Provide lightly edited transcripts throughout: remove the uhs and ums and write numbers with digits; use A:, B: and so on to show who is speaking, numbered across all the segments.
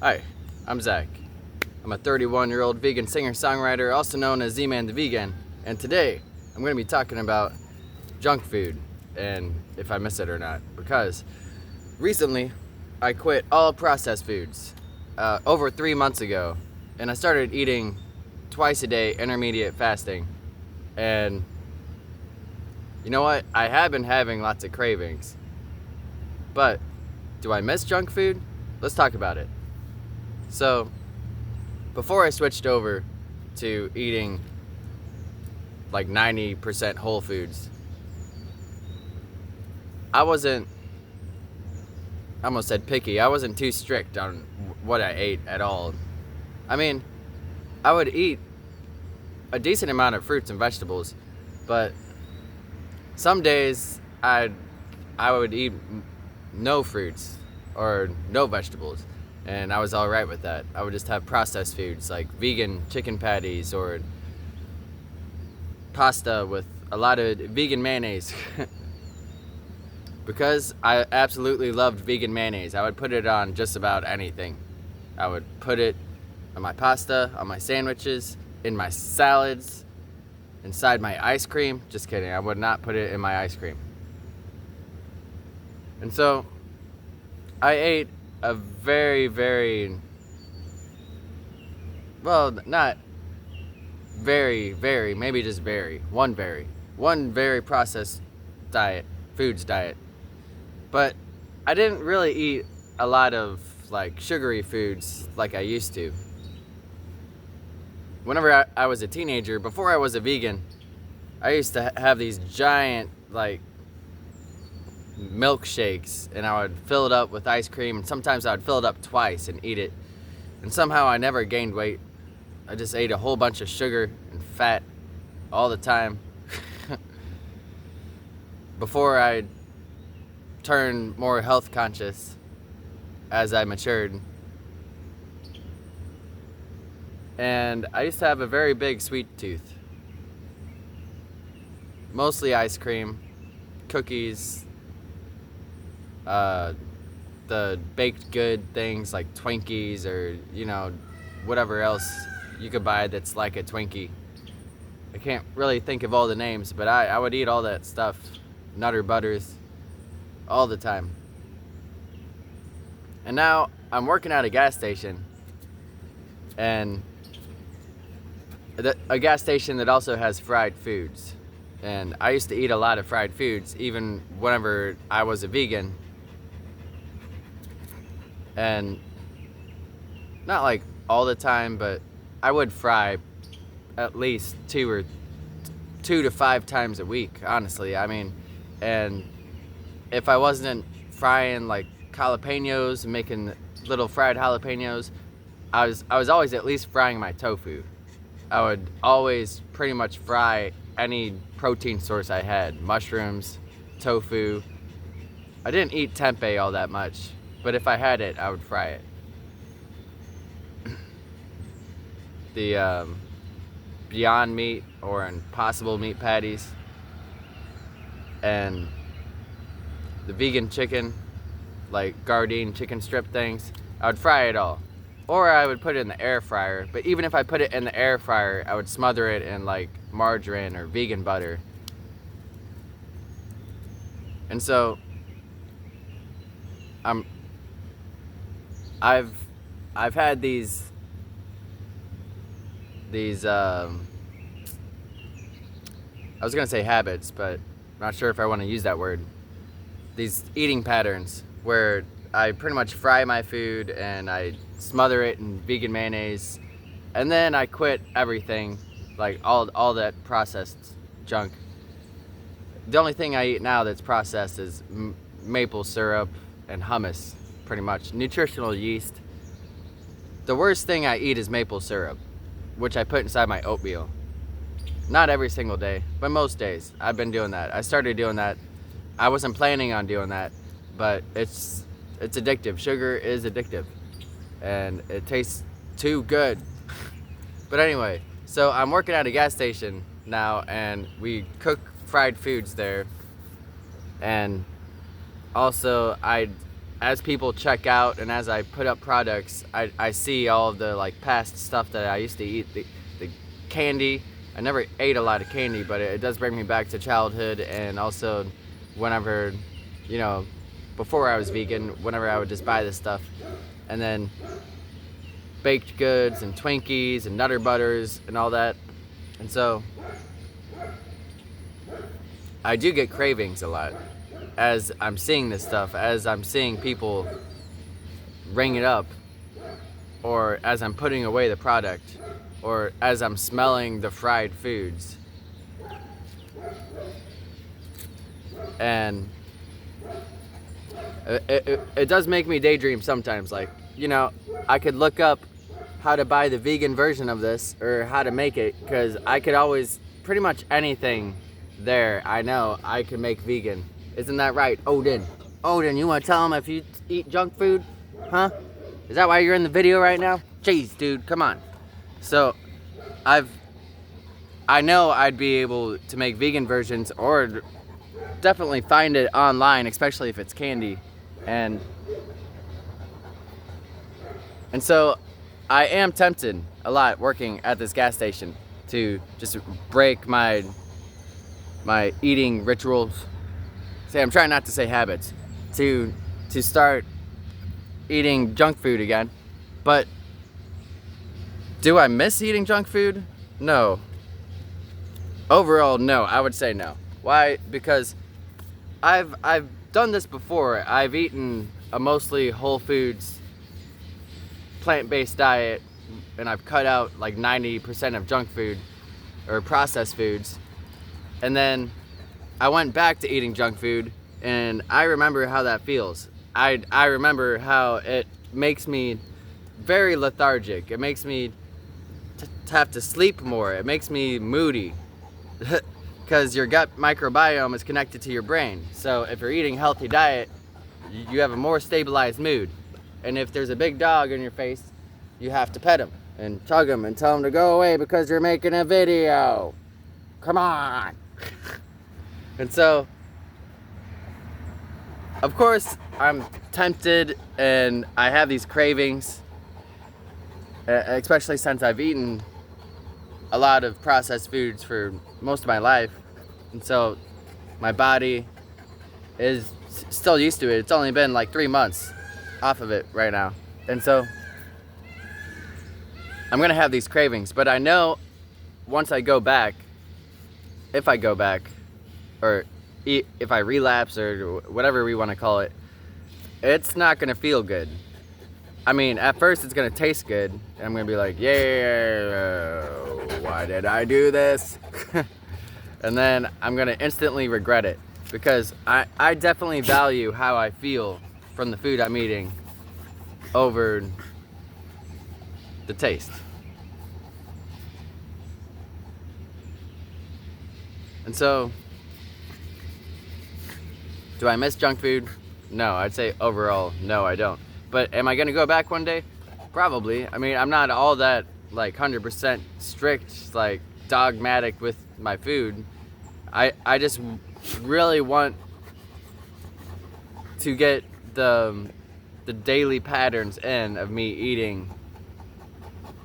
A: Hi, I'm Zach. I'm a 31-year-old vegan singer-songwriter, also known as ZmanTheVegan, and today I'm going to be talking about junk food and if I miss it or not, because recently I quit all processed foods over 3 months ago, and I started eating twice a day intermediate fasting. And you know what? I have been having lots of cravings, but do I miss junk food? Let's talk about it. So, before I switched over to eating like 90% whole foods, I almost said picky. I wasn't too strict on what I ate at all. I mean, I would eat a decent amount of fruits and vegetables, but some days I would eat no fruits or no vegetables, and I was all right with that. I would just have processed foods like vegan chicken patties or pasta with a lot of vegan mayonnaise. Because I absolutely loved vegan mayonnaise, I would put it on just about anything. I would put it on my pasta, on my sandwiches, in my salads, inside my ice cream. Just kidding, I would not put it in my ice cream. And so I ate a very, well, not very, maybe just one very processed foods diet. But I didn't really eat a lot of like sugary foods like I used to. Whenever I was a teenager, before I was a vegan, I used to have these giant like milkshakes, and I would fill it up with ice cream, and sometimes I would fill it up twice and eat it, and somehow I never gained weight. I just ate a whole bunch of sugar and fat all the time before I turned more health conscious as I matured. And I used to have a very big sweet tooth. Mostly ice cream, cookies, the baked good things like Twinkies or, whatever else you could buy that's like a Twinkie. I can't really think of all the names, but I would eat all that stuff, Nutter Butters, all the time. And now I'm working at a gas station, and a gas station that also has fried foods. And I used to eat a lot of fried foods even whenever I was a vegan. And not like all the time, but I would fry at least 2 to 5 times a week, honestly. I mean, and if I wasn't frying like jalapenos and making little fried jalapenos, I was always at least frying my tofu. I would always pretty much fry any protein source I had, mushrooms, tofu. I didn't eat tempeh all that much, but if I had it, I would fry it. The Beyond Meat or Impossible meat patties, and the vegan chicken, like Gardein chicken strip things, I would fry it all. Or I would put it in the air fryer, but even if I put it in the air fryer, I would smother it in like margarine or vegan butter. And so I've had these I was gonna say habits, but I'm not sure if I want to use that word. These eating patterns where I pretty much fry my food and I smother it in vegan mayonnaise, and then I quit everything, like all that processed junk. The only thing I eat now that's processed is maple syrup and hummus, pretty much. Nutritional yeast. The worst thing I eat is maple syrup, which I put inside my oatmeal. Not every single day, but most days I've been doing that. I started doing that. I wasn't planning on doing that, but it's addictive. Sugar is addictive, and it tastes too good. But anyway, so I'm working at a gas station now, and we cook fried foods there. And also, as people check out and as I put up products, I see all of the like past stuff that I used to eat, the candy. I never ate a lot of candy, but it does bring me back to childhood, and also whenever, you know, before I was vegan, whenever I would just buy this stuff. And then baked goods and Twinkies and Nutter Butters and all that. And so I do get cravings a lot as I'm seeing this stuff, as I'm seeing people ring it up, or as I'm putting away the product, or as I'm smelling the fried foods. And it does make me daydream sometimes, like, you know, I could look up how to buy the vegan version of this or how to make it, because I could always, pretty much anything there, I know I can make vegan. Isn't that right, Odin? Odin, you want to tell him if you eat junk food? Huh? Is that why you're in the video right now? Jeez, dude, come on. So, I know I'd be able to make vegan versions, or definitely find it online, especially if it's candy. And so I am tempted a lot working at this gas station to just break my eating rituals. I'm trying not to say habits, to start eating junk food again. But do I miss eating junk food? No. Overall, no. I would say no. Why? Because I've done this before. I've eaten a mostly whole foods, plant-based diet, and I've cut out like 90% of junk food or processed foods. And then I went back to eating junk food, and I remember how that feels. I remember how it makes me very lethargic. It makes me have to sleep more. It makes me moody. Because your gut microbiome is connected to your brain. So if you're eating a healthy diet, you have a more stabilized mood. And if there's a big dog in your face, you have to pet him and tug him and tell him to go away because you're making a video. Come on. And so, of course, I'm tempted and I have these cravings, especially since I've eaten a lot of processed foods for most of my life. And so my body is still used to it. It's only been like 3 months off of it right now. And so I'm gonna have these cravings, but I know once I go back, if I go back, or if I relapse, or whatever we want to call it, it's not gonna feel good. I mean, at first it's gonna taste good, and I'm gonna be like, yeah, why did I do this? And then I'm gonna instantly regret it, because I definitely value how I feel from the food I'm eating over the taste. And so, do I miss junk food? No, I'd say overall, no, I don't. But am I gonna go back one day? Probably. I mean, I'm not all that like 100% strict, like dogmatic with my food. I just really want to get the daily patterns in of me eating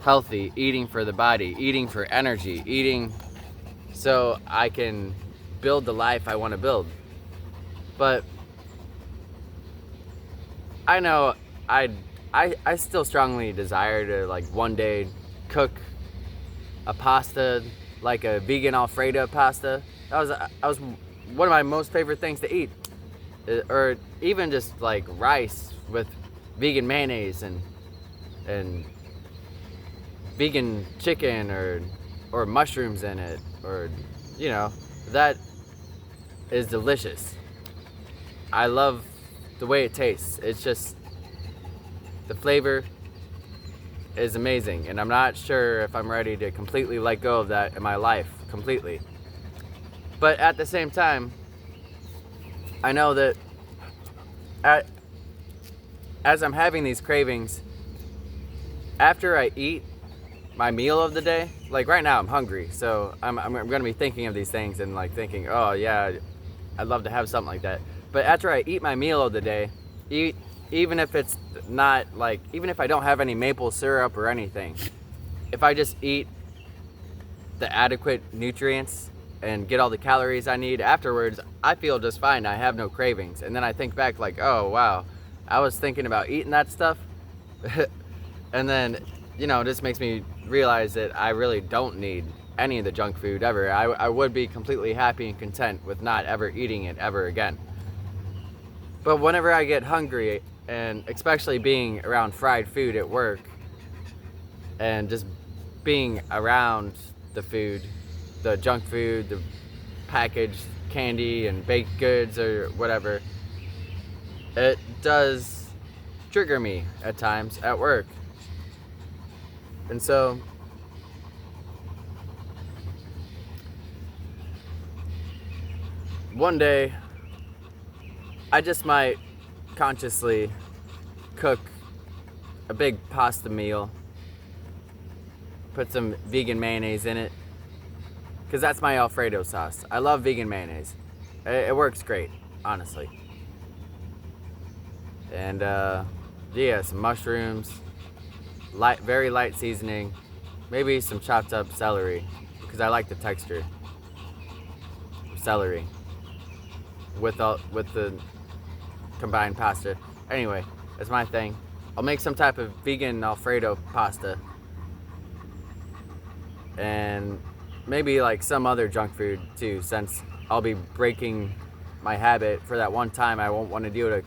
A: healthy, eating for the body, eating for energy, eating so I can build the life I want to build. But I know I still strongly desire to like one day cook a pasta, like a vegan Alfredo pasta. That was one of my most favorite things to eat. Or even just like rice with vegan mayonnaise and vegan chicken or mushrooms in it, or you know, that is delicious. I love the way it tastes. It's just, the flavor is amazing, and I'm not sure if I'm ready to completely let go of that in my life completely. But at the same time, I know that as I'm having these cravings, after I eat my meal of the day, like right now I'm hungry, so I'm gonna be thinking of these things and like thinking, oh yeah, I'd love to have something like that. But after I eat my meal of the day, eat even if it's not like, even if I don't have any maple syrup or anything, if I just eat the adequate nutrients and get all the calories I need afterwards, I feel just fine. I have no cravings. And then I think back like, oh wow, I was thinking about eating that stuff. And then, you know, this makes me realize that I really don't need any of the junk food ever. I would be completely happy and content with not ever eating it ever again. But whenever I get hungry, and especially being around fried food at work, and just being around the food, the junk food, the packaged candy and baked goods or whatever, it does trigger me at times at work. And so one day I just might consciously cook a big pasta meal, put some vegan mayonnaise in it, because that's my Alfredo sauce. I love vegan mayonnaise. It works great, honestly. And yeah, some mushrooms, very light seasoning, maybe some chopped up celery, because I like the texture of celery with the combined pasta. Anyway, that's my thing. I'll make some type of vegan Alfredo pasta, and maybe like some other junk food too, since I'll be breaking my habit for that one time. I won't want to do it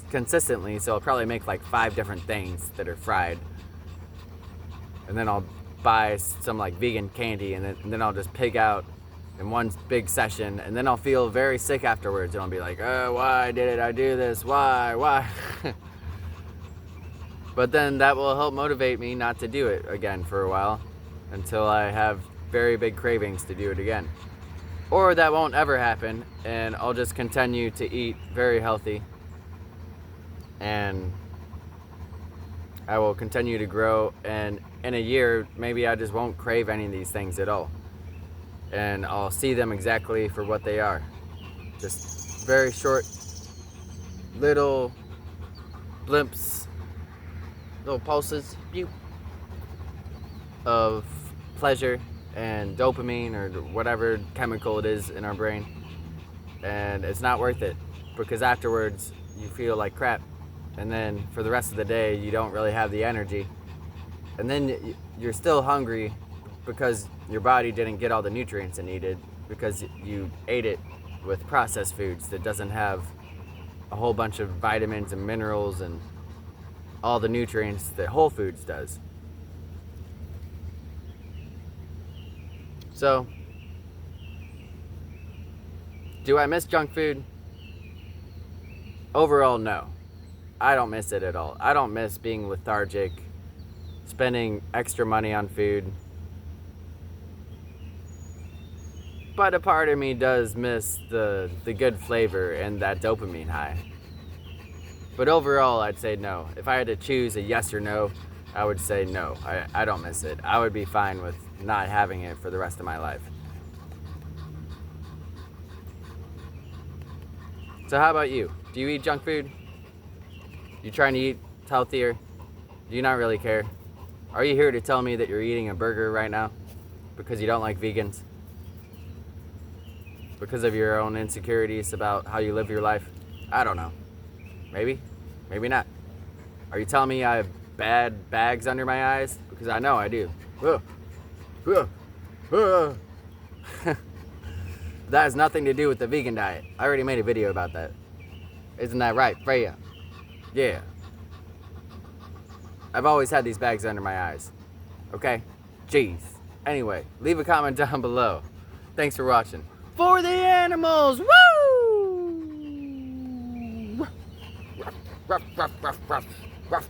A: consistently, so I'll probably make like 5 different things that are fried, and then I'll buy some like vegan candy, and then I'll just pig out in one big session, and then I'll feel very sick afterwards, and I'll be like, oh, why did I do this? Why? But then that will help motivate me not to do it again for a while, until I have very big cravings to do it again. Or that won't ever happen, and I'll just continue to eat very healthy, and I will continue to grow, and in a year, maybe I just won't crave any of these things at all. And I'll see them exactly for what they are. Just very short, little blimps, little pulses of pleasure and dopamine or whatever chemical it is in our brain. And it's not worth it, because afterwards you feel like crap. And then for the rest of the day, you don't really have the energy. And then you're still hungry because your body didn't get all the nutrients it needed, because you ate it with processed foods that doesn't have a whole bunch of vitamins and minerals and all the nutrients that Whole Foods does. So, do I miss junk food? Overall, no. I don't miss it at all. I don't miss being lethargic, spending extra money on food. But a part of me does miss the good flavor and that dopamine high. But overall, I'd say no. If I had to choose a yes or no, I would say no. I don't miss it. I would be fine with not having it for the rest of my life. So how about you? Do you eat junk food? You trying to eat healthier? Do you not really care? Are you here to tell me that you're eating a burger right now because you don't like vegans? Because of your own insecurities about how you live your life? I don't know. Maybe. Maybe not. Are you telling me I have bad bags under my eyes? Because I know I do. That has nothing to do with the vegan diet. I already made a video about that. Isn't that right, Freya? Yeah. I've always had these bags under my eyes. Okay? Jeez. Anyway, leave a comment down below. Thanks for watching. For the animals! Woo! Ruff, ruff, ruff, ruff, ruff.